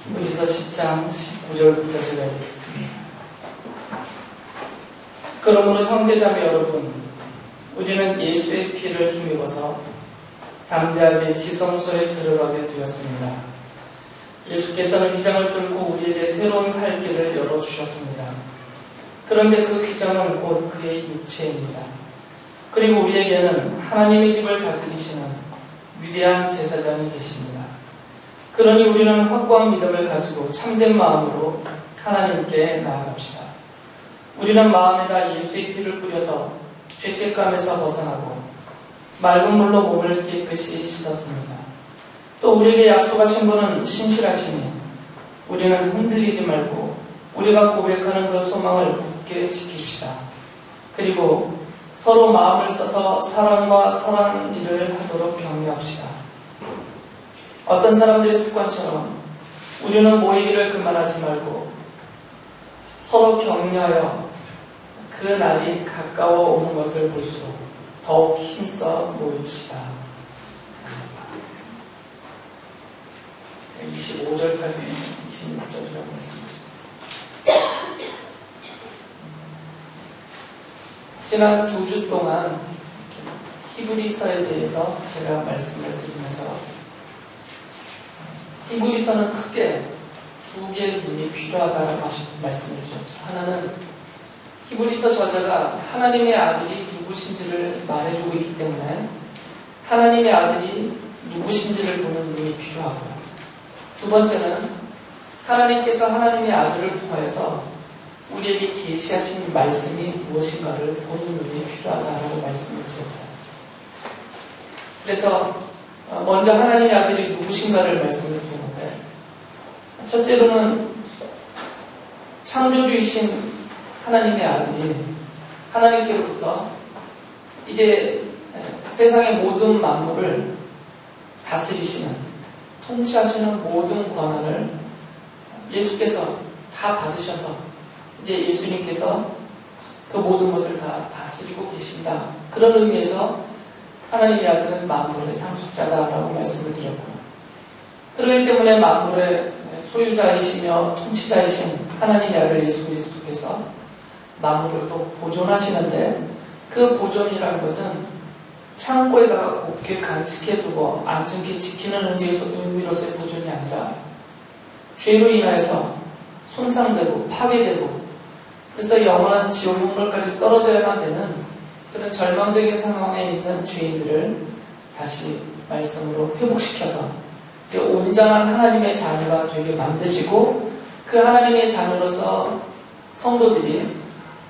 히브리서 10장 19절부터 제가 읽겠습니다. 그러므로 형제자매 여러분, 우리는 예수의 피를 힘입어서 담대하게 지성소에 들어가게 되었습니다. 예수께서는 휘장을 뚫고 우리에게 새로운 살 길을 열어주셨습니다. 그런데 그 휘장은 곧 그의 육체입니다. 그리고 우리에게는 하나님의 집을 다스리시는 위대한 제사장이 계십니다. 그러니 우리는 확고한 믿음을 가지고 참된 마음으로 하나님께 나아갑시다. 우리는 마음에다 예수의 피를 뿌려서 죄책감에서 벗어나고 맑은 물로 몸을 깨끗이 씻었습니다. 또 우리에게 약속하신 분은 신실하시니 우리는 흔들리지 말고 우리가 고백하는 그 소망을 굳게 지킵시다. 그리고 서로 마음을 써서 사랑과 선한 일을 하도록 격려합시다. 어떤 사람들의 습관처럼 우리는 모이기를 그만하지 말고 서로 격려하여 그 날이 가까워 오는 것을 볼수록 더욱 힘써 모입시다. 25절까지 26절이라고 했습니다. 지난 2주 동안 히브리서에 대해서 제가 말씀을 드리면서 히브리서는 크게 두 개의 눈이 필요하다라고 말씀을 드렸죠. 하나는 히브리서 저자가 하나님의 아들이 누구신지를 말해주고 있기 때문에 하나님의 아들이 누구신지를 보는 눈이 필요하고요. 두 번째는 하나님께서 하나님의 아들을 통하여서 우리에게 계시하신 말씀이 무엇인가를 보는 눈이 필요하다라고 말씀을 드렸어요. 그래서 먼저 하나님의 아들이 누구신가를 말씀을 드리는데, 첫째로는 창조주이신 하나님의 아들이 하나님께로부터 이제 세상의 모든 만물을 다스리시는, 통치하시는 모든 권한을 예수께서 다 받으셔서 이제 예수님께서 그 모든 것을 다 다스리고 계신다. 그런 의미에서 하나님의 아들은 만물의 상속자다라고 말씀을 드렸고요. 그렇기 때문에 만물의 소유자이시며 통치자이신 하나님의 아들 예수 그리스도께서 만물을 또 보존하시는데, 그 보존이라는 것은 창고에다가 곱게 간직해두고 안전하게 지키는 의미로서의 보존이 아니라 죄로 인하여서 손상되고 파괴되고 그래서 영원한 지옥 형벌까지 떨어져야만 되는 그런 절망적인 상황에 있는 죄인들을 다시 말씀으로 회복시켜서 이제 온전한 하나님의 자녀가 되게 만드시고, 그 하나님의 자녀로서 성도들이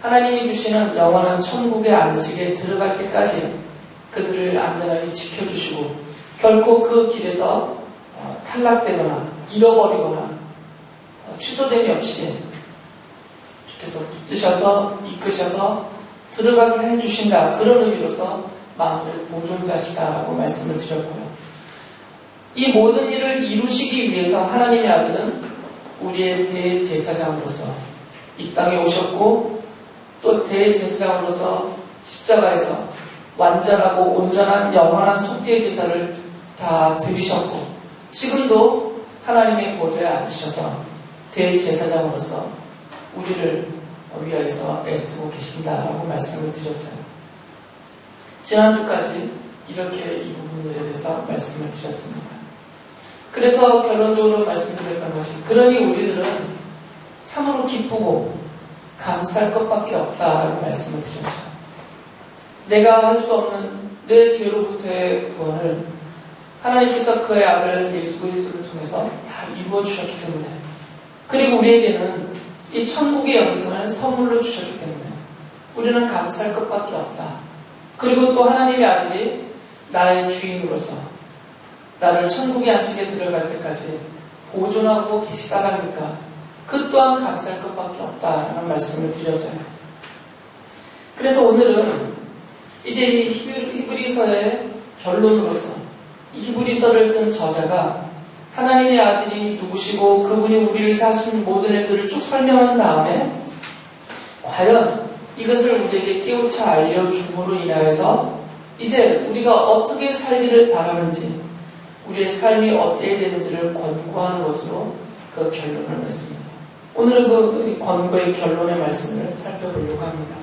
하나님이 주시는 영원한 천국의 안식에 들어갈 때까지 그들을 안전하게 지켜주시고, 결코 그 길에서 탈락되거나 잃어버리거나 취소됨이 없이 주께서 붙드셔서 이끄셔서 들어가게 해주신다. 그런 의미로서 만물의 보존자시다라고 말씀을 드렸고요. 이 모든 일을 이루시기 위해서 하나님의 아들은 우리의 대제사장으로서 이 땅에 오셨고, 또 대제사장으로서 십자가에서 완전하고 온전한 영원한 속죄의 제사를 다 드리셨고, 지금도 하나님의 보좌에 앉으셔서 대제사장으로서 우리를 위하여서 애쓰고 계신다라고 말씀을 드렸어요. 지난주까지 이렇게 이 부분에 대해서 말씀을 드렸습니다. 그래서 결론적으로 말씀드렸던 것이, 그러니 우리들은 참으로 기쁘고 감사할 것밖에 없다라고 말씀을 드렸죠. 내가 할 수 없는 내 죄로부터의 구원을 하나님께서 그의 아들 예수 그리스도를 통해서 다 이루어 주셨기 때문에, 그리고 우리에게는 이 천국의 영생을 선물로 주셨기 때문에 우리는 감사할 것밖에 없다. 그리고 또 하나님의 아들이 나의 주인으로서 나를 천국의 안식에 들어갈 때까지 보존하고 계시다라니까 그 또한 감사할 것밖에 없다라는 말씀을 드렸어요. 그래서 오늘은 이제 이 히브리서의 결론으로서 이 히브리서를 쓴 저자가 하나님의 아들이 누구시고 그분이 우리를 사신 모든 일들을 쭉 설명한 다음에 과연 이것을 우리에게 깨우쳐 알려줌으로 인하여서 이제 우리가 어떻게 살기를 바라는지, 우리의 삶이 어떻게 되는지를 권고하는 것으로 그 결론을 맺습니다. 오늘은 그 권고의 결론의 말씀을 살펴보려고 합니다.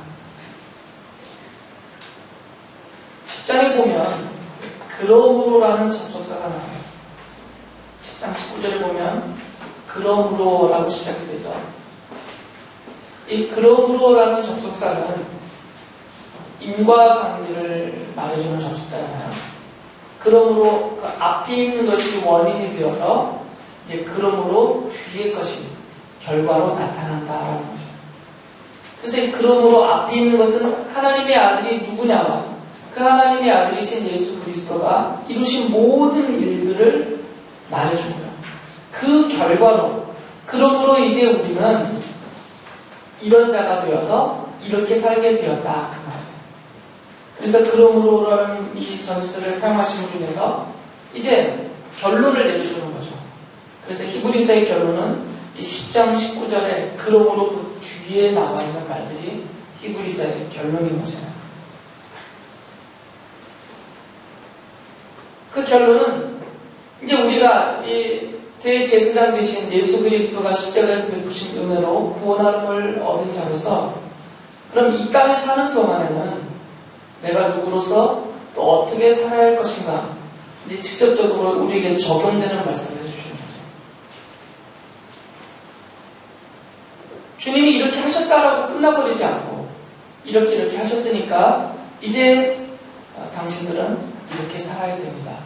10장에 보면 그러므로라는 접속사가 나와요. 10장 19절에 보면 그러므로라고 시작이 되죠. 이 그러므로라는 접속사는 인과관계를 말해주는 접속사잖아요. 그러므로 그 앞에 있는 것이 원인이 되어서 이제 그러므로 뒤의 것이 결과로 나타난다라는 거죠. 그래서 이 그러므로 앞에 있는 것은 하나님의 아들이 누구냐와 그 하나님의 아들이신 예수 그리스도가 이루신 모든 일들을 말해준 거예요. 그 결과로 그러므로 이제 우리는 이런 자가 되어서 이렇게 살게 되었다 그 말이에요. 그래서 그러므로라는 이 전스를 사용하신 분에서 이제 결론을 내려주는 거죠. 그래서 히브리서의 결론은 이 10장 19절에 그러므로 그 뒤에 나와 있는 말들이 히브리서의 결론인 것이에요. 그 결론은 이제 우리가 이 대제사장 되신 예수 그리스도가 십자가에서 베푸신 은혜로 구원함을 얻은 자로서 그럼 이 땅에 사는 동안에는 내가 누구로서 또 어떻게 살아야 할 것인가 이제 직접적으로 우리에게 적용되는 말씀을 해주시는 거죠. 주님이 이렇게 하셨다라고 끝나버리지 않고 이렇게 하셨으니까 이제 당신들은 이렇게 살아야 됩니다.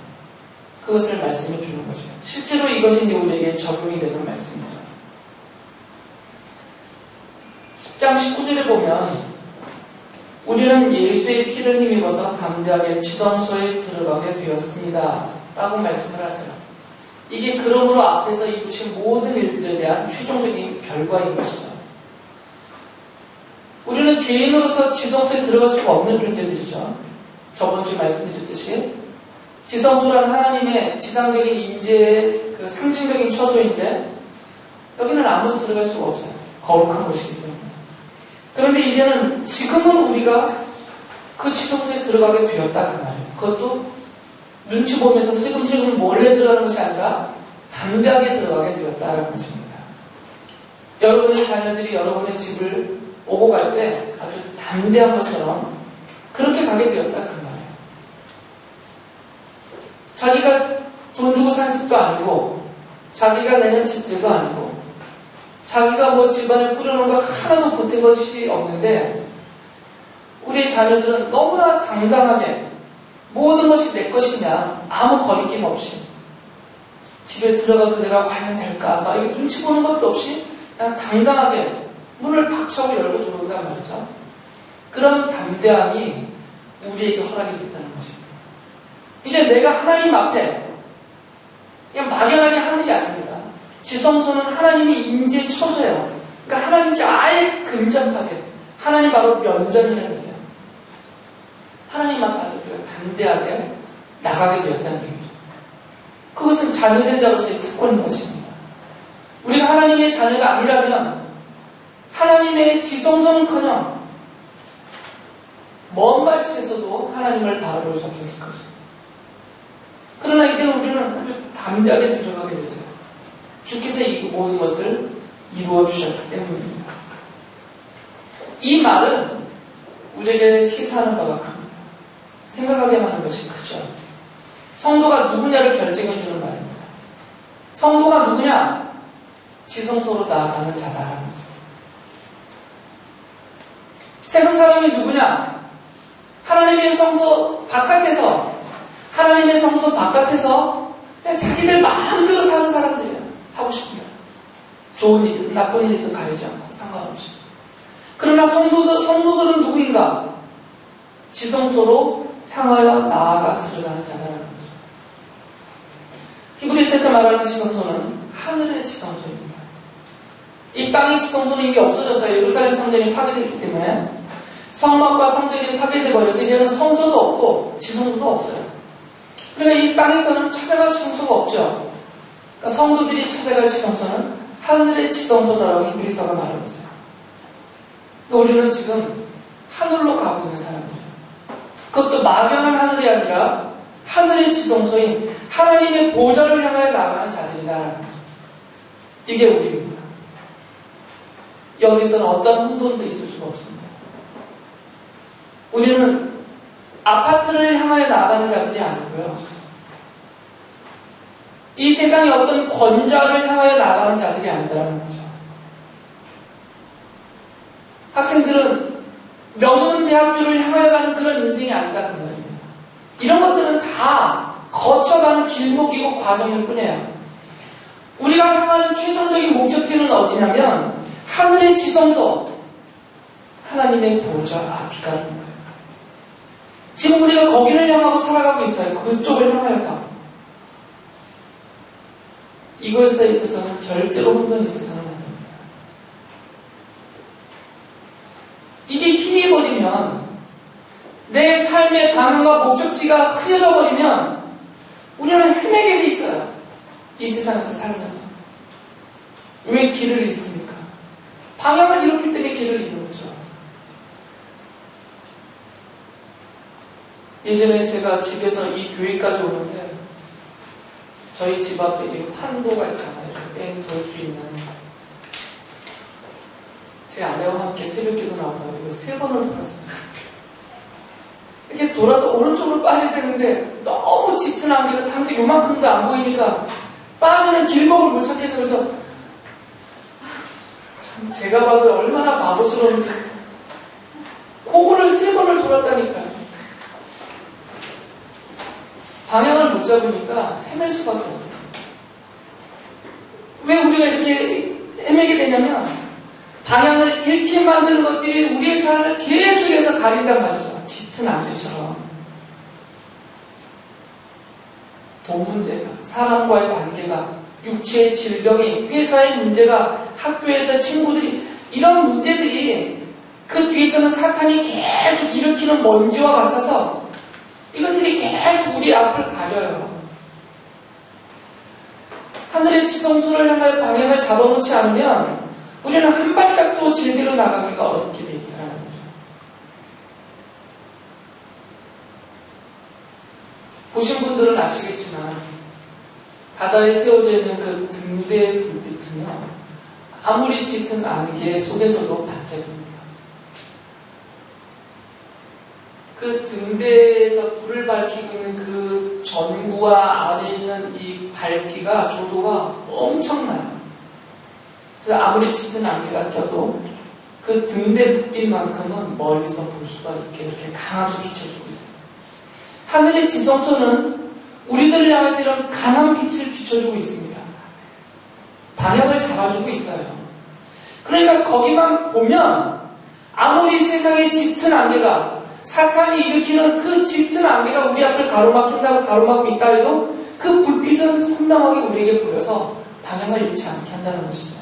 그것을 말씀해 주는 것이에요. 실제로 이것이 이제 우리에게 적용이 되는 말씀이죠. 10장 19절에 보면 우리는 예수의 피를 힘입어서 담대하게 지성소에 들어가게 되었습니다. 라고 말씀을 하세요. 이게 그러므로 앞에서 이루신 모든 일들에 대한 최종적인 결과인 것이죠. 우리는 죄인으로서 지성소에 들어갈 수가 없는 존재들이죠. 저번 주에 말씀드렸듯이 지성소라는 하나님의 지상적인 임재의 그 상징적인 처소인데 여기는 아무도 들어갈 수가 없어요. 거룩한 곳이기 때문에. 그런데 이제는 지금은 우리가 그 지성소에 들어가게 되었다 그 말이에요. 그것도 눈치 보면서 슬금슬금 몰래 들어가는 것이 아니라 담대하게 들어가게 되었다는 것입니다. 여러분의 자녀들이 여러분의 집을 오고 갈 때 아주 담대한 것처럼 그렇게 가게 되었다 그 말이에요. 자기가 돈 주고 산 집도 아니고 자기가 내는 집들도 아니고 자기가 뭐 집안에 꾸려놓은 거 하나도 보탠 것이 없는데 우리 자녀들은 너무나 당당하게 모든 것이 내 것이냐 아무 거리낌 없이 집에 들어가도 내가 과연 될까 막 이렇게 눈치 보는 것도 없이 그냥 당당하게 문을 박차고 열고 들어온단 말이죠. 그런 담대함이 우리에게 허락이 됐다는 것입니다. 이제 내가 하나님 앞에 그냥 막연하게 하는 일이 아닙니다. 지성소는 하나님이 임재의 처소예요. 그러니까 하나님께 아예 근접하게 하나님 바로 면전이라는 얘기예요. 하나님 앞에 우리가 담대하게 나가게 되었다는 얘기죠. 그것은 자녀된 자로서의 특권인 것입니다. 우리가 하나님의 자녀가 아니라면 하나님의 지성소는커녕 먼 발치에서도 하나님을 바라볼 수 없었을 것입니다. 그러나 이제 우리는 아주 담대하게 들어가게 됐어요. 주께서 이 모든 것을 이루어 주셨기 때문입니다. 이 말은 우리에게 시사하는 바가 큽니다. 생각하게 하는 것이 크죠. 성도가 누구냐를 결정해 주는 말입니다. 성도가 누구냐? 지성소로 나아가는 자다라는 거죠. 세상 사람이 누구냐? 하나님의 성소 바깥에서 그냥 자기들 마음대로 사는 사람들이에요. 하고 싶은 대로. 좋은 일이든 나쁜 일이든 가리지 않고 상관없이. 그러나 성도들은 누구인가? 지성소로 향하여 나아가 들어가는 자라는 거죠. 히브리서에서 말하는 지성소는 하늘의 지성소입니다. 이 땅의 지성소는 이미 없어져서 예루살렘 성전이 파괴됐기 때문에 성막과 성전이 파괴돼 버려서 이제는 성소도 없고 지성소도 없어요. 그러니까 이 땅에서는 찾아갈 지성소가 없죠. 그러니까 성도들이 찾아갈 지성소는 하늘의 지성소다라고 히브리서가 말하고 있어요. 우리는 지금 하늘로 가고 있는 사람들이에요. 그것도 막연한 하늘이 아니라 하늘의 지성소인 하나님의 보좌를 향하여 나가는 자들이다라는 거죠. 이게 우리입니다. 여기서는 어떤 혼돈도 있을 수가 없습니다. 우리는 아파트를 향하여 나아가는 자들이 아니고요. 이 세상의 어떤 권좌를 향하여 나아가는 자들이 아니다라는 거죠. 학생들은 명문대학교를 향하여 가는 그런 인생이 아니다 그 말입니다. 이런 것들은 다 거쳐가는 길목이고 과정일 뿐이에요. 우리가 향하는 최종적인 목적지는 어디냐면 하늘의 지성소, 하나님의 보좌 앞이라는 거예요. 지금 우리가 거기를 향하고 살아가고 있어요. 그쪽을 향하여서. 이것에 있어서는 절대로 혼돈이 있어서는 안 됩니다. 이게 힘이 버리면 내 삶의 방향과 목적지가 흐려져 버리면 우리는 헤매게 돼 있어요. 이 세상에서 살면서. 왜 길을 잃습니까? 방향을 잃었기 때문에 길을 잃는 거죠. 예전에 제가 집에서 이 교회까지 오는데 저희 집 앞에 이 판도가 있잖아요. 뺑 돌 수 있는. 제 아내와 함께 새벽기도 나온다고 이거 3번을 돌았어요. 이렇게 돌아서 오른쪽으로 빠져야 되는데 너무 짙은 안개가 당장 요만큼도 안 보이니까 빠지는 길목을 못 찾겠고 그래서 참 제가 봐도 얼마나 바보스러운지 그거를 3번을 돌았다니까요. 방향을 못 잡으니까 헤맬 수밖에 없어요. 왜 우리가 이렇게 헤매게 되냐면 방향을 잃게 만드는 것들이 우리의 삶을 계속해서 가린단 말이죠. 짙은 안개처럼. 돈 문제가, 사람과의 관계가, 육체의 질병이, 회사의 문제가, 학교에서 친구들이 이런 문제들이 그 뒤에서는 사탄이 계속 일으키는 먼지와 같아서 이것들이 계속 우리 앞을 가려요. 하늘의 지성소를 향하여 방향을 잡아놓지 않으면 우리는 한 발짝도 제대로 나가기가 어렵게 돼 있다는 거죠. 보신 분들은 아시겠지만 바다에 세워져 있는 그 등대의 불빛은요, 아무리 짙은 안개 속에서도 반짝입니다. 그 등대에서 불을 밝히고 있는 그 전구와 아래에 있는 이 밝기가, 조도가 엄청나요. 그래서 아무리 짙은 안개가 껴도 그 등대 불빛만큼은 멀리서 볼 수가 있게 이렇게 강하게 비춰주고 있어요. 하늘의 지성소는 우리들을 향해서 이런 강한 빛을 비춰주고 있습니다. 방향을 잡아주고 있어요. 그러니까 거기만 보면 아무리 세상에 짙은 안개가, 사탄이 일으키는 그 짙은 안개가 우리 앞을 가로막힌다고 가로막고 있다 해도 그 불빛은 선명하게 우리에게 보여서 방향을 잃지 않게 한다는 것이죠.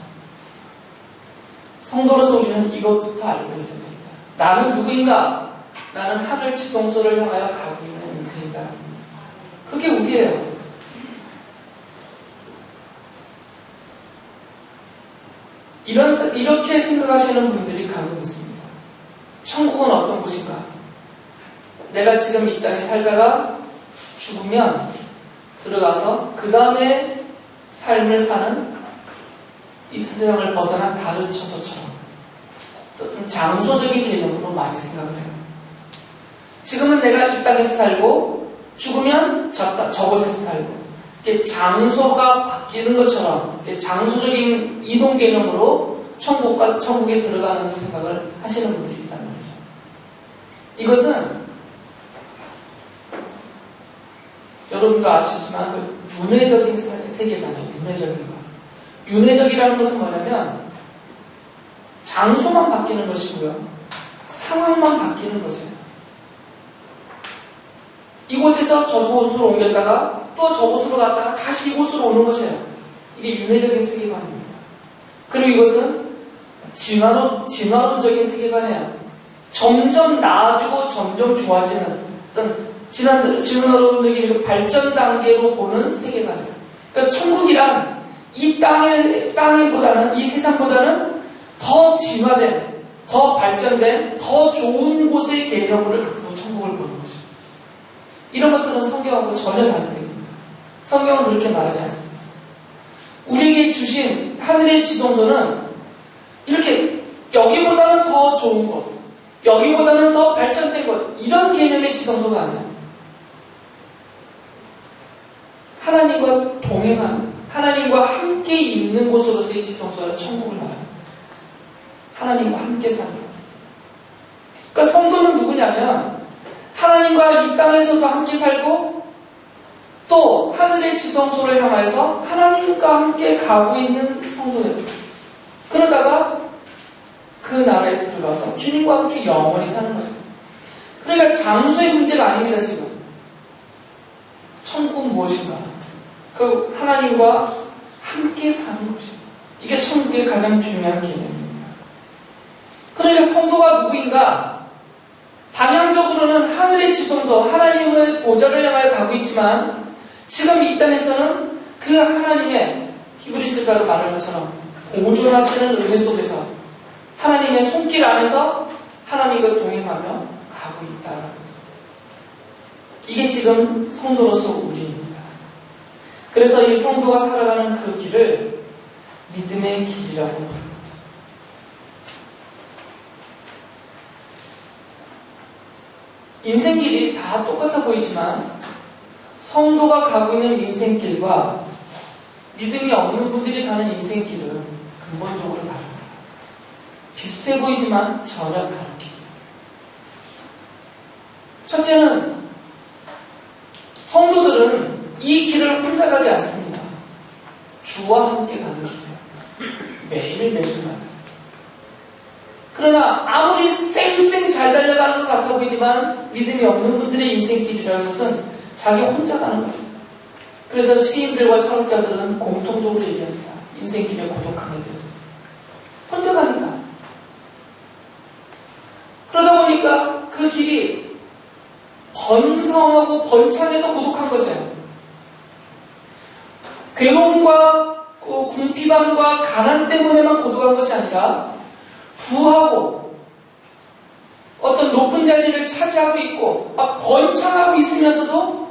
성도로서 우리는 이것부터 알고 있어야 됩니다. 나는 누구인가? 나는 하늘 지성소를 향하여 가고 있는 인생이다. 그게 우리예요. 이렇게 생각하시는 분들이 가끔 있습니다. 천국은 어떤 곳인가? 내가 지금 이 땅에 살다가 죽으면 들어가서 그 다음에 삶을 사는 이 세상을 벗어난 다른 처소처럼 좀 장소적인 개념으로 많이 생각을 해요. 지금은 내가 이 땅에서 살고 죽으면 저곳에서 살고 이렇게 장소가 바뀌는 것처럼 장소적인 이동 개념으로 천국에 들어가는 생각을 하시는 분들이 있단 말이죠. 이것은 여러분도 아시지만 그 윤회적인 세계관이에요. 윤회적인 것. 윤회적이라는 것은 뭐냐면 장소만 바뀌는 것이고요. 상황만 바뀌는 것이에요. 이곳에서 저곳으로 옮겼다가 또 저곳으로 갔다가 다시 이곳으로 오는 것이에요. 이게 윤회적인 세계관입니다. 그리고 이것은 진화론적인 세계관이에요. 점점 나아지고 점점 좋아지는 어떤 진화론적인 발전 단계로 보는 세계관이에요. 그러니까 천국이란 이 땅보다는, 이 세상보다는 더 진화된, 더 발전된, 더 좋은 곳의 개념을 갖고 천국을 보는 것이죠. 이런 것들은 성경하고 전혀 다른 얘기입니다. 성경은 그렇게 말하지 않습니다. 우리에게 주신 하늘의 지성소는 이렇게 여기보다는 더 좋은 것, 여기보다는 더 발전된 것, 이런 개념의 지성소가 아니에요. 하나님과 동행하는, 하나님과 함께 있는 곳으로서의 지성소는 천국을 말합니다. 하나님과 함께 사는 것. 그러니까 성도는 누구냐면 하나님과 이 땅에서도 함께 살고 또 하늘의 지성소를 향하여서 하나님과 함께 가고 있는 성도예요. 그러다가 그 나라에 들어가서 주님과 함께 영원히 사는 거죠. 그러니까 장소의 문제가 아닙니다. 지금 천국은 무엇인가? 그 하나님과 함께 사는 것입니다. 이게 천국의 가장 중요한 개념입니다. 그러니까 성도가 누구인가? 방향적으로는 하늘의 지성소, 하나님의 보좌를 향하여 가고 있지만 지금 이 땅에서는 그 하나님의 히브리서가로 말하는 것처럼 보존하시는 은혜 속에서 하나님의 손길 안에서 하나님과 동행하며 가고 있다는 거죠. 이게 지금 성도로서 우리입니다. 그래서 이 성도가 살아가는 그 길을 믿음의 길이라고 부릅니다. 인생길이 다 똑같아 보이지만 성도가 가고 있는 인생길과 믿음이 없는 분들이 가는 인생길은 근본적으로 다릅니다. 비슷해 보이지만 전혀 다른 길이에요. 첫째는 성도들은 이 길을 혼자 가지 않습니다. 주와 함께 가는 길이에요. 매일 매순간. 그러나 아무리 쌩쌩 잘 달려가는 것 같아 보이지만 믿음이 없는 분들의 인생길이라는 것은 자기 혼자 가는 거죠. 그래서 시인들과 철학자들은 공통적으로 얘기합니다. 인생길에 고독함에 대해서. 혼자 가니까. 그러다 보니까 그 길이 번성하고 번창해도 고독한 것이에요. 괴로움과 궁핍함과 가난 때문에만 고독한 것이 아니라 부하고 어떤 높은 자리를 차지하고 있고 막 번창하고 있으면서도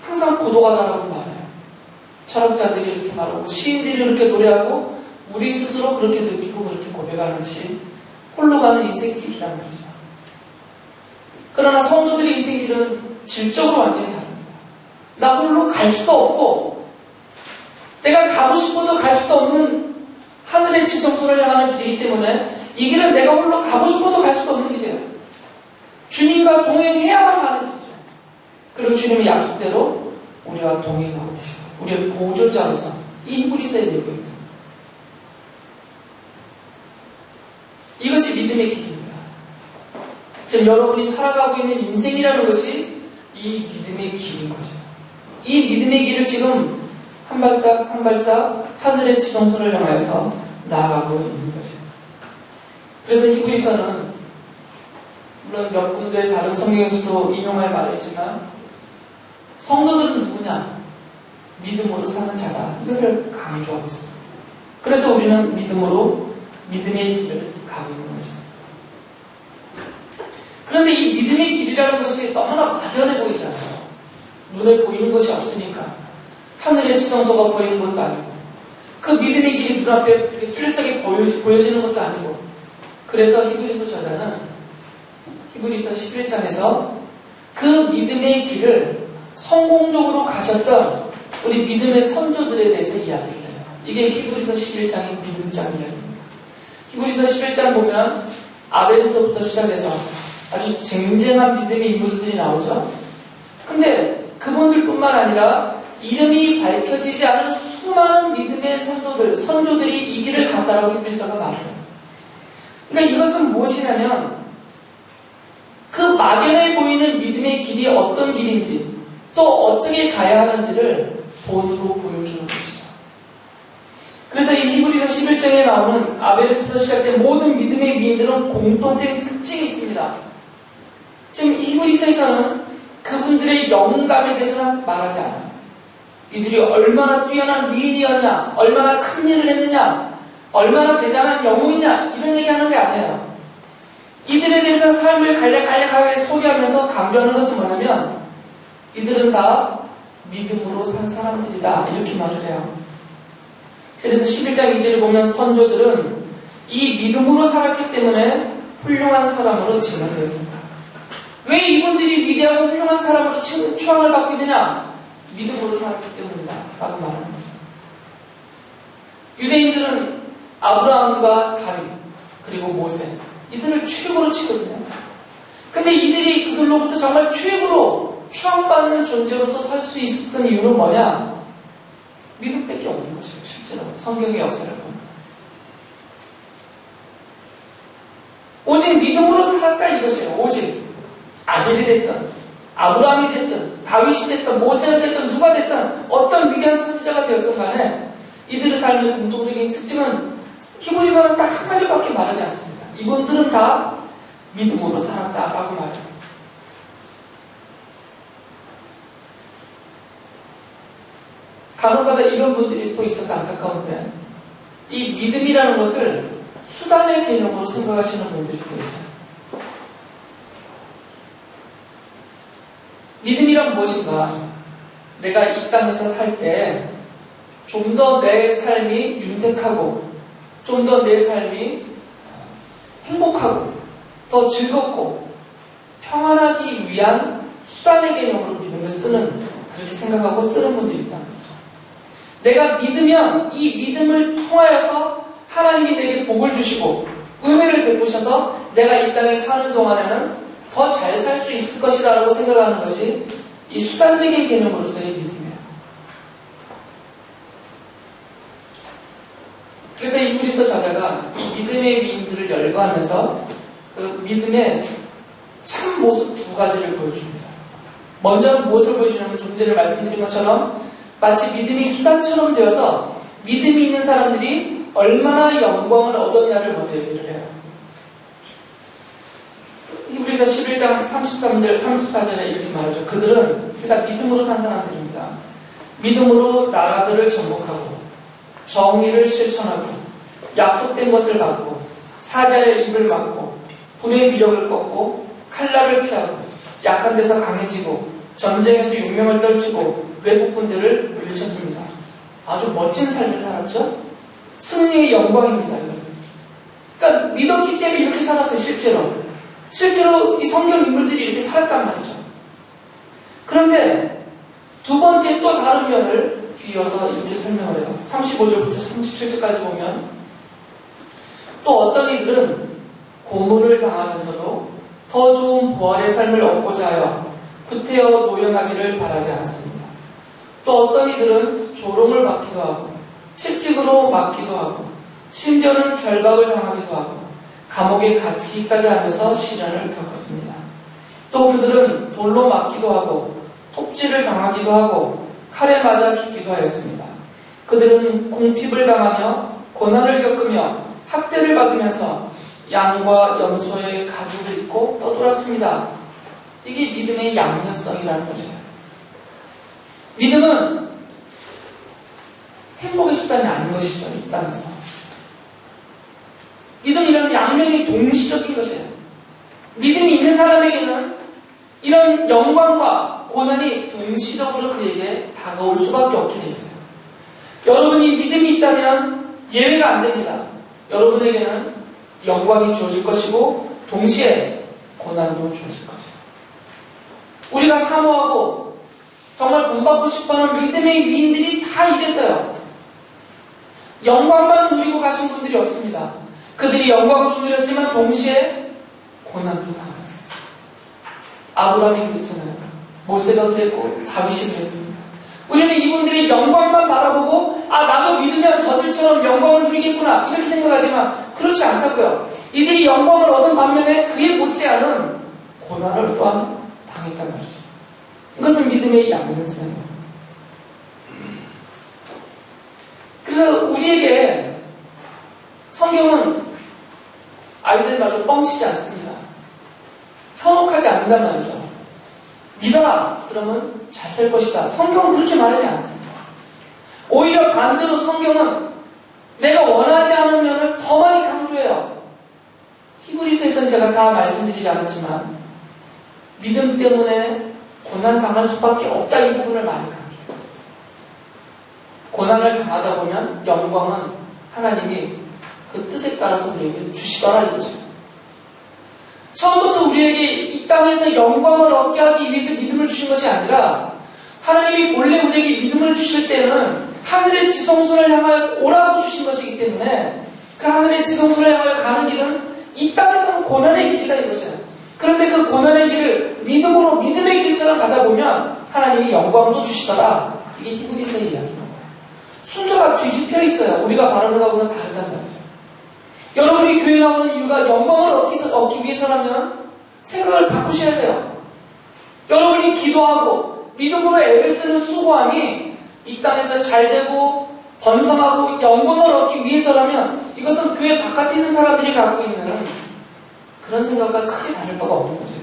항상 고독하다라고 말해요. 철학자들이 이렇게 말하고 시인들이 이렇게 노래하고 우리 스스로 그렇게 느끼고 그렇게 고백하는 것이 홀로 가는 인생길이란 말이죠. 그러나 성도들의 인생길은 질적으로 완전히 다릅니다. 나 홀로 갈 수도 없고 내가 가고 싶어도 갈 수도 없는 하늘의 지성소를 향하는 길이기 때문에 이 길은 내가 홀로 가고 싶어도 갈 수도 없는 길이에요. 주님과 동행해야만 가는 길이죠. 그리고 주님의 약속대로 우리와 동행하고 계시고 우리의 보존자로서 이 히브리서에 내고 있다. 이것이 믿음의 길입니다. 지금 여러분이 살아가고 있는 인생이라는 것이 이 믿음의 길인 거죠. 이 믿음의 길을 지금 한 발짝 한 발짝 하늘의 지성소를 향하여서 나아가고 있는 거죠. 그래서 히브리서는 물론 몇 군데 다른 성경에서도 인용할 말을 했지만 성도들은 누구냐? 믿음으로 사는 자다. 이것을 강조하고 있습니다. 그래서 우리는 믿음으로 믿음의 길을 가고 있는 거죠. 그런데 이 믿음의 길이라는 것이 너무나 막연해 보이지 않아요. 눈에 보이는 것이 없으니까. 하늘의 지성소가 보이는 것도 아니고 그 믿음의 길이 눈앞에 뚜렷하게 보여지는 것도 아니고 그래서 히브리서 저자는 히브리서 11장에서 그 믿음의 길을 성공적으로 가셨던 우리 믿음의 선조들에 대해서 이야기를 해요. 이게 히브리서 11장의 믿음장 이야기입니다. 히브리서 11장 보면 아벨에서부터 시작해서 아주 쟁쟁한 믿음의 인물들이 나오죠. 근데 그분들뿐만 아니라 이름이 밝혀지지 않은 수많은 믿음의 선조들이 이 길을 갔다라고 히브리서가 말해요. 그러니까 이것은 무엇이냐면 그 막연해 보이는 믿음의 길이 어떤 길인지 또 어떻게 가야 하는지를 본으로 보여주는 것이죠. 그래서 이 히브리서 11장에 나오는 아벨에서부터 시작된 모든 믿음의 위인들은 공통된 특징이 있습니다. 지금 이 히브리서에서는 그분들의 영감에 대해서는 말하지 않아요. 이들이 얼마나 뛰어난 위인이었냐, 얼마나 큰 일을 했느냐, 얼마나 대단한 영웅이냐 이런 얘기하는 게 아니에요. 이들에 대해서 삶을 간략하게 소개하면서 강조하는 것은 뭐냐면 이들은 다 믿음으로 산 사람들이다 이렇게 말을 해요. 그래서 11장 2절에 보면 선조들은 이 믿음으로 살았기 때문에 훌륭한 사람으로 칭송되었습니다. 왜 이분들이 위대하고 훌륭한 사람으로 추앙을 받고 있느냐? 믿음으로 살았기 때문이다 라고 말하는 거죠. 유대인들은 아브라함과 다윗 그리고 모세 이들을 최고로 치거든요. 근데 이들이 그들로부터 정말 최고로 추앙받는 존재로서 살 수 있었던 이유는 뭐냐? 믿음밖에 없는 것이에요. 실제로 성경의 역사를 보면 오직 믿음으로 살았다 이것이에요. 오직 아벨이 됐든 아브라함이 됐든 다윗이 됐든 모세가 됐든 누가 됐든 어떤 위대한 선지자가 되었든 간에 이들의 삶의 공통적인 특징은 히브리서는 딱 한 가지밖에 말하지 않습니다. 이분들은 다 믿음으로 살았다라고 말해요. 간혹가다 이런 분들이 또 있어서 안타까운데 이 믿음이라는 것을 수단의 개념으로 생각하시는 분들이 또 있어요. 믿음이란 무엇인가? 내가 이 땅에서 살 때 좀 더 내 삶이 윤택하고 좀 더 내 삶이 행복하고 더 즐겁고 평안하기 위한 수단의 개념으로 믿음을 쓰는 그렇게 생각하고 쓰는 분들이 있다는 거죠. 내가 믿으면 이 믿음을 통하여서 하나님이 내게 복을 주시고 은혜를 베푸셔서 내가 이 땅에 사는 동안에는 더 잘 살 수 있을 것이다 라고 생각하는 것이 이 수단적인 개념으로서의 믿음이에요. 그래서 이 히브리서 저자가 이 믿음의 위인들을 열거하면서 그 믿음의 참 모습 두 가지를 보여줍니다. 먼저는 무엇을 보여주냐면 좀 전에 말씀드린 것처럼 마치 믿음이 수단처럼 되어서 믿음이 있는 사람들이 얼마나 영광을 얻었냐를 먼저 얘기를 해요. 히브리서 11장 33절, 34절에 이렇게 말하죠. 그들은 그러니까 믿음으로 산 사람들입니다. 믿음으로 나라들을 정복하고 정의를 실천하고 약속된 것을 받고 사자의 입을 막고 불의 위력을 꺾고 칼날을 피하고 약한 데서 강해지고 전쟁에서 용명을 떨치고 외국군대를 물리쳤습니다. 아주 멋진 삶을 살았죠. 승리의 영광입니다. 이것은. 그러니까 믿었기 때문에 이렇게 살았어요. 실제로 이 성경 인물들이 이렇게 살았단 말이죠. 그런데 두 번째 또 다른 면을 뒤이어서 이렇게 설명을 해요. 35절부터 37절까지 보면 또 어떤 이들은 고문을 당하면서도 더 좋은 부활의 삶을 얻고자 하여 구태여 노연하기를 바라지 않았습니다. 또 어떤 이들은 조롱을 받기도 하고 채찍으로 맞기도 하고 심지어는 결박을 당하기도 하고 감옥에 갇히기까지 하면서 시련을 겪었습니다. 또 그들은 돌로 맞기도 하고 톱질을 당하기도 하고 칼에 맞아 죽기도 하였습니다. 그들은 궁핍을 당하며 고난을 겪으며 학대를 받으면서 양과 염소의 가죽을 입고 떠돌았습니다. 이게 믿음의 양면성이라는 거죠. 믿음은 행복의 수단이 아닌 것이죠. 이 땅에서. 믿음이라는 양면이 동시적인 것이에요. 믿음이 있는 사람에게는 이런 영광과 고난이 동시적으로 그에게 다가올 수밖에 없게 되어 있어요. 여러분이 믿음이 있다면 예외가 안 됩니다. 여러분에게는 영광이 주어질 것이고 동시에 고난도 주어질 것이에요. 우리가 사모하고 정말 본받고 싶어하는 믿음의 위인들이 다 이랬어요. 영광만 누리고 가신 분들이 없습니다. 그들이 영광도 누렸지만 동시에 고난도 당했어요. 아브라함이 그랬잖아요. 모세가 그랬고 다윗이 그랬습니다. 우리는 이분들이 영광만 바라보고 나도 믿으면 저들처럼 영광을 누리겠구나 이렇게 생각하지만 그렇지 않다고요. 이들이 영광을 얻은 반면에 그에 못지않은 고난을 또한 당했단 말이죠. 이것은 믿음의 양면성이에요. 그래서 우리에게 성경은 아이들마저 뻥치지 않습니다. 현혹하지 않는단 말이죠. 믿어라. 그러면 잘 살 것이다. 성경은 그렇게 말하지 않습니다. 오히려 반대로 성경은 내가 원하지 않은 면을 더 많이 강조해요. 히브리서에서는 제가 다 말씀드리지 않았지만 믿음 때문에 고난 당할 수밖에 없다 이 부분을 많이 강조해요. 고난을 당하다 보면 영광은 하나님이 그 뜻에 따라서 우리에게 주시더라 이거죠. 처음부터 우리에게 이 땅에서 영광을 얻게 하기 위해서 믿음을 주신 것이 아니라 하나님이 본래 우리에게 믿음을 주실 때는 하늘의 지성소를 향하여 오라고 주신 것이기 때문에 그 하늘의 지성소를 향하여 가는 길은 이 땅에서는 고난의 길이다 이것이에요. 그런데 그 고난의 길을 믿음으로 믿음의 길처럼 가다 보면 하나님이 영광도 주시더라. 이게 히브리서의 이야기입니다. 순서가 뒤집혀 있어요. 우리가 바라는 것과는 다르단 말이죠. 여러분이 교회 나오는 이유가 영광을 얻기 위해서라면 생각을 바꾸셔야 돼요. 여러분이 기도하고 믿음으로 애를 쓰는 수고함이 이 땅에서 잘되고 번성하고 영광을 얻기 위해서라면 이것은 교회 바깥에 있는 사람들이 갖고 있는 그런 생각과 크게 다를 바가 없는 거죠.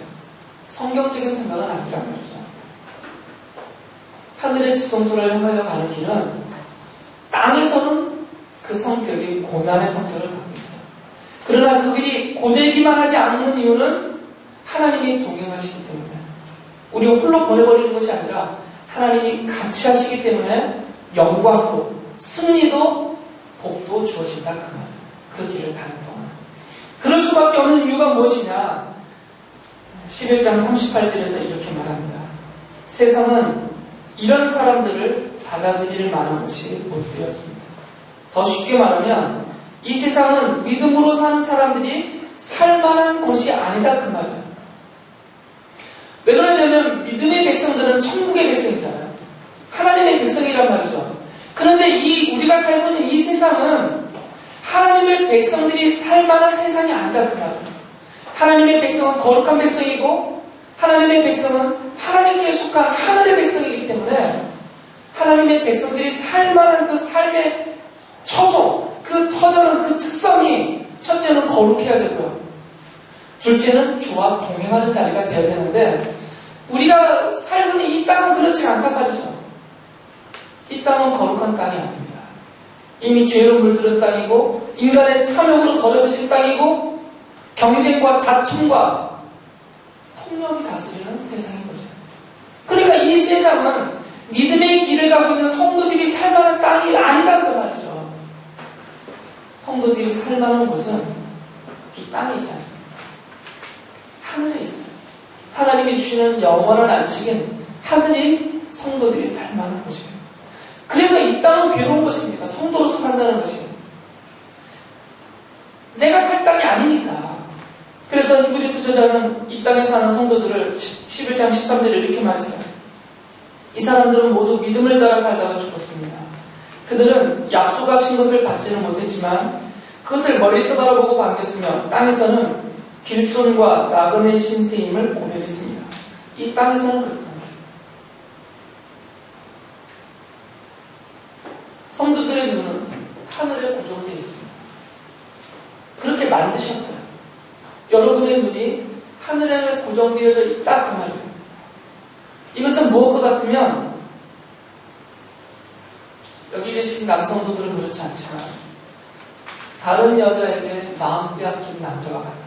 성경적인 생각은 아니란 말이죠. 하늘의 지성소를 향하여 가는 길은 땅에서는 그 성격이 고난의 성격을 갖고 있어요. 그러나 그 길이 고되기만 하지 않는 이유는 하나님이 동행하시기 때문에 우리가 홀로 보내버리는 것이 아니라 하나님이 같이 하시기 때문에 영광도 승리도 복도 주어진다 그 말. 그 길을 가는 동안 그럴 수밖에 없는 이유가 무엇이냐 11장 38절에서 이렇게 말합니다. 세상은 이런 사람들을 받아들일 만한 곳이 못 되었습니다. 더 쉽게 말하면 이 세상은 믿음으로 사는 사람들이 살만한 곳이 아니다 그 말이에요. 왜 그러냐면 믿음의 백성들은 천국의 백성이잖아요. 하나님의 백성이란 말이죠. 그런데 우리가 살고 있는 이 세상은 하나님의 백성들이 살만한 세상이 아니다 그 말이에요. 하나님의 백성은 거룩한 백성이고 하나님의 백성은 하나님께 속한 하늘의 백성이기 때문에 하나님의 백성들이 살만한 그 삶의 처소, 그 터전은 그 특성이 첫째는 거룩해야 되고요. 둘째는 주와 동행하는 자리가 되어야 되는데 우리가 살고 있는 이 땅은 그렇지 않단 말이죠. 이 땅은 거룩한 땅이 아닙니다. 이미 죄로 물들은 땅이고 인간의 탐욕으로 더러워진 땅이고 경쟁과 다툼과 폭력이 다스리는 세상인 거죠. 그러니까 이 세상은 믿음의 길을 가고 있는 성도들이 살만한 땅이 아니다 그 말이죠. 성도들이 살만한 곳은 이 땅에 있지 않습니다. 하늘에 있어요. 하나님이 주시는 영원한 안식은 하늘이 성도들이 살만한 곳이에요. 그래서 이 땅은 괴로운 것입니다. 성도로서 산다는 것이 내가 살 땅이 아니니까. 그래서 히브리서 저자는 이 땅에 사는 성도들을 11장 13절에 이렇게 말했어요. 이 사람들은 모두 믿음을 따라 살다가 죽었습니다. 그들은 약속하신 것을 받지는 못했지만 그것을 멀리서 바라보고 반겼으며 땅에서는 길손과 나그네 신세임을 고백했습니다. 이 땅에서는 그렇다. 성도들의 눈은 하늘에 고정되어 있습니다. 그렇게 만드셨어요. 여러분의 눈이 하늘에 고정되어져 있다 그 말이에요. 이것은 무엇과 같으면 여기 계신 남성도들은 그렇지 않지만 다른 여자에게 마음 빼앗긴 남자와 같다.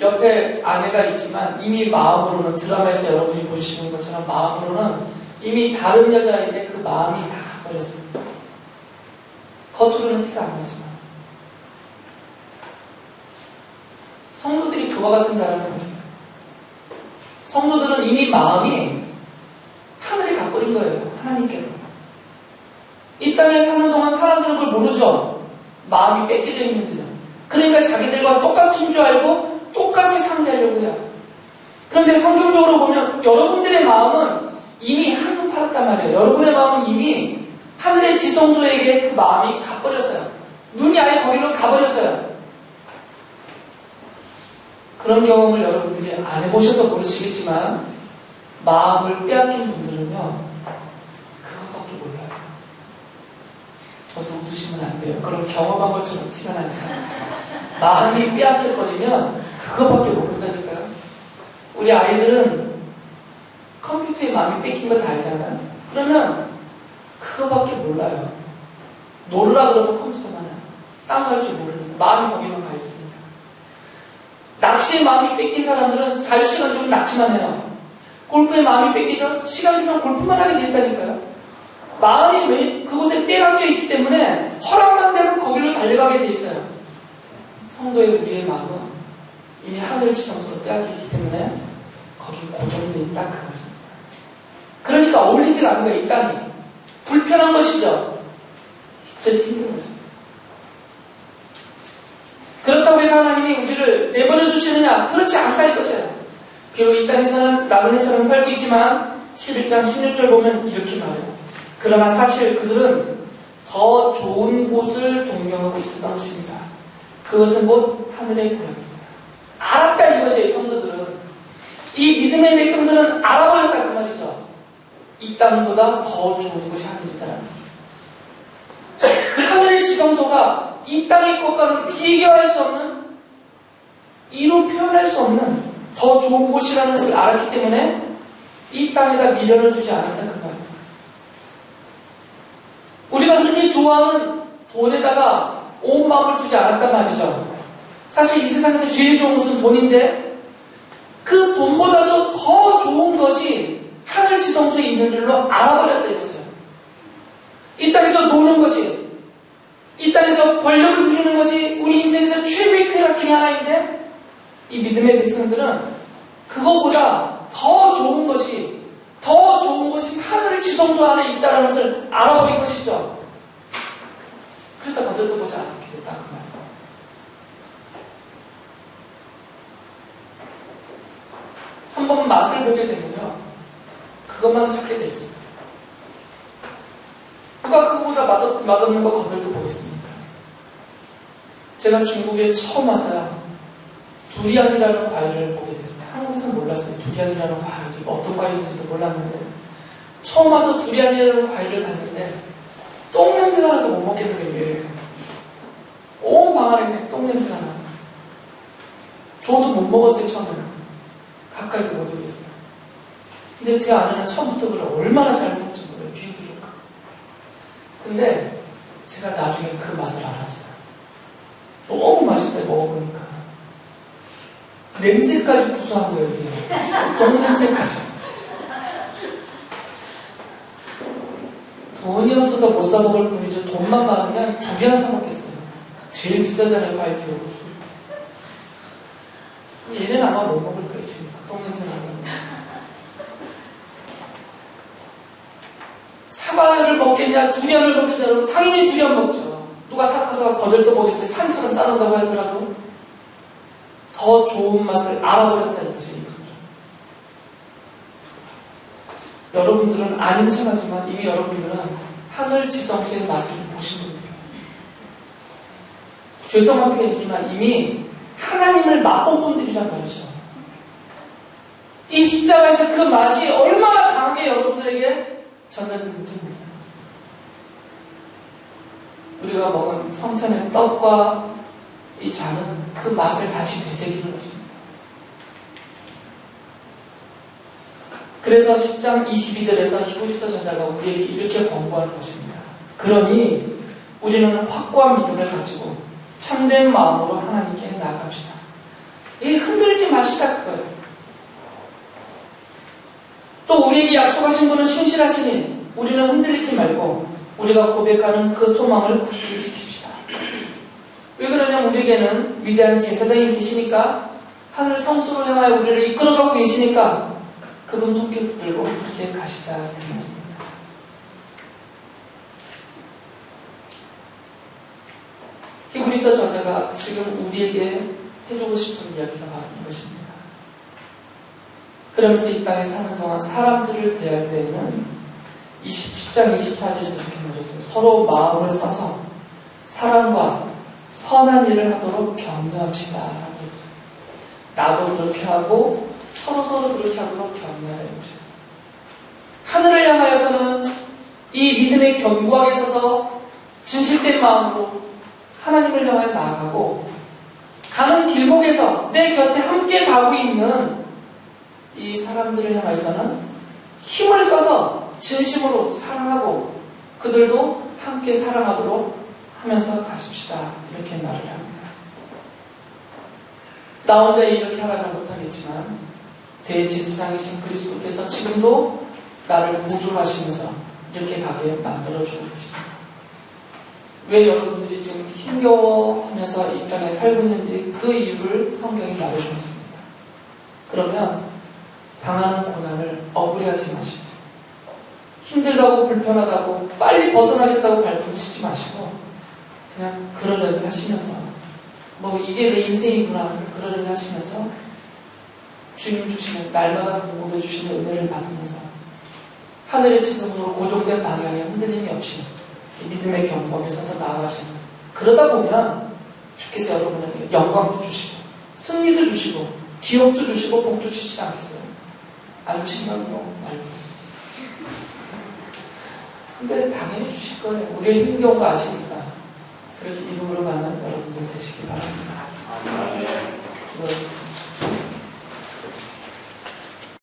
옆에 아내가 있지만 이미 마음으로는 드라마에서 여러분이 보시는 것처럼 마음으로는 이미 다른 여자에게 그 마음이 다 가버렸습니다. 겉으로는 티가 안 나지만 성도들이 그와 같은 자라는 것입니다. 성도들은 이미 마음이 하늘에 가버린 거예요. 하나님께로. 이 땅에 사는 동안 사람들은 그걸 모르죠. 마음이 뺏겨져 있는지는. 그러니까 자기들과 똑같은 줄 알고 똑같이 상대하려고 해요. 그런데 성경적으로 보면 여러분들의 마음은 이미 한눈 팔았단 말이에요. 여러분의 마음은 이미 하늘의 지성소에게 그 마음이 가버렸어요. 눈이 아예 거기로 가버렸어요. 그런 경험을 여러분들이 안 해보셔서 모르시겠지만 마음을 빼앗긴 분들은요 그것밖에 몰라요. 여기서 웃으시면 안 돼요. 그런 경험한 것처럼 티가 나니까 마음이 빼앗겨버리면 그것밖에 모른다니까요. 우리 아이들은 컴퓨터에 마음이 뺏긴 거 다 알잖아요. 그러면 그거밖에 몰라요. 놀으라 그러면 컴퓨터만 해요. 딴 거 할 줄 모르니까 마음이 거기만 가 있으니까. 낚시에 마음이 뺏긴 사람들은 자유시간 좀 낚시만 해요. 골프에 마음이 뺏기죠? 시간 주면 골프만 하게 된다니까요. 마음이 왜 그곳에 빼앗겨 있기 때문에 허락만 되면 거기로 달려가게 돼 있어요. 성도의 우리의 마음은 이미 하늘 지성소로 빼앗겨 있기 때문에 거기 고정돼 있다 그 말입니다. 그러니까 어울리질 않는 거예요. 이 땅이 불편한 것이죠. 그래서 힘든 거죠. 그렇다고 해서 하나님이 우리를 내버려 두시느냐? 그렇지 않다 이것이에요. 비록 이 땅에서는 나그네처럼 살고 있지만 11장 16절 보면 이렇게 말해요. 그러나 사실 그들은 더 좋은 곳을 동경하고 있었던 것입니다. 그것은 곧 하늘의 고향입니다. 알았다 이것이에요. 성도들은. 이 믿음의 백성들은 알아버렸다 그 말이죠. 이 땅보다 더 좋은 곳이 하늘이다라는 거예요. 하늘의 지성소가 이 땅의 것과는 비교할 수 없는, 이로 표현할 수 없는 더 좋은 곳이라는 것을 알았기 때문에 이 땅에다 미련을 두지 않았다 그 말이에요. 우리가 그렇게 좋아하는 돈에다가 온 마음을 두지 않았단 말이죠. 사실 이 세상에서 제일 좋은 것은 돈인데 그 돈보다도 더 좋은 것이 하늘 지성소에 있는 줄로 알아버렸다 이거죠. 이 땅에서 노는 것이, 이 땅에서 권력을 누리는 것이 우리 인생에서 최고의 쾌락 중에 하나인데 이 믿음의 백성들은 그거보다 더 좋은 것이 하늘 지성소 안에 있다는 것을 알아버린 것이죠. 그래서 거들떠보지 않게 됐다 그 말이에요. 한번 맛을 보게 되면요 그것만 찾게 되어 있어요. 누가 그거보다 맛없는 거 거들떠 보겠습니까? 제가 중국에 처음 와서요 두리안이라는 과일을 보게 됐어요. 한국에서는 몰랐어요. 두리안이라는 과일이 어떤 과일인지도 몰랐는데 처음 와서 두리안이라는 과일을 봤는데 똥 냄새가 나서 못 먹겠는 게 온 방 안에 똥 냄새가 나서 저도 못 먹었어요. 처음에는 가까이도 못 오겠어요. 근데 제 아내는 처음부터 그래 얼마나 잘 먹는지 몰라요. 귀도 좋고. 근데 제가 나중에 그 맛을 알았어요. 너무 맛있어요. 먹어보니까 냄새까지 구수한 거예요. 지금 똥 냄새까지. 돈이 없어서 못 사 먹을 뿐이죠. 돈만 많으면 두리안 사 먹겠어요. 제일 비싸잖아요. 과일도. 얘는 아마 못 먹을 거예요. 지금 똥 냄새 나는. 사과를 먹겠냐 두리안을 먹겠냐 그러면 당연히 두리안 먹죠. 누가 사과가 거절도 보겠어요. 산처럼 싸놓는다고 하더라도 더 좋은 맛을 알아버렸다는 것이 이거죠. 여러분들은 아닌 척하지만 이미 여러분들은 하늘 지성소의 맛을 보신 분들이에요. 죄송하게 얘기지만 이미 하나님을 맛본 분들이란 말이죠. 이 십자가에서 그 맛이 얼마나 강하게 여러분들에게 전달되는지 모릅니다. 우리가 먹은 성찬의 떡과 이 잔은 그 맛을 다시 되새기는 것입니다. 그래서 10장 22절에서 히브리서 저자가 우리에게 이렇게 권고하는 것입니다. 그러니 우리는 확고한 믿음을 가지고 참된 마음으로 하나님께 나아갑시다. 이 흔들지 마시다 그거예요. 또 우리에게 약속하신 분은 신실하시니 우리는 흔들리지 말고 우리가 고백하는 그 소망을 굳게 지킵시다. 왜 그러냐면 우리에게는 위대한 제사장이 계시니까 하늘 성소로 향하여 우리를 이끌어가고 계시니까 그분 손길 붙들고 그렇게 가시자 그 말입니다. 히브리서 저자가 지금 우리에게 해주고 싶은 이야기가 바로 이것입니다. 그러면서 이 땅에 사는 동안 사람들을 대할 때에는 10장 24절에서 이렇게 말했어요. 서로 마음을 써서 사랑과 선한 일을 하도록 격려합시다. 라고 했어요. 나도 그렇게 하고 서로 그렇게 하도록 격려하자는 것입니다. 하늘을 향하여서는 이 믿음의 견고하게 서서 진실된 마음으로 하나님을 향하여 나아가고 가는 길목에서 내 곁에 함께 가고 있는 이 사람들을 향하여서는 힘을 써서 진심으로 사랑하고 그들도 함께 사랑하도록 하면서 가십시다. 이렇게 말을 합니다. 나 혼자 이렇게 하라는 못하겠지만 대지상이신 그리스도께서 지금도 나를 보존하시면서 이렇게 가게 만들어주고 계십니다. 왜 여러분들이 지금 힘겨워하면서 이 땅에 살고 있는지 그 이유를 성경이 말해주었습니다. 그러면 당하는 고난을 억울해하지 마시고 힘들다고 불편하다고 빨리 벗어나겠다고 발버둥 치지 마시고 그냥 그러려니 하시면서 뭐 이게 내 인생이구나 그러려니 하시면서 주님 주시는 날마다 공급해 주시는 은혜를 받으면서 하늘의 지성으로 고정된 방향에 흔들림이 없이 믿음의 경험에 서서 나아가시는 그러다 보면 주께서 여러분에게 영광도 주시고 승리도 주시고 기업도 주시고 복도 주시지 않겠어요? 안 주시면 뭐 말고 근데 당연히 주실 거예요. 우리의 힘겨운 거 아시니까 그렇게 믿음으로 가는 여러분들 되시기 바랍니다. 기도하겠습니다.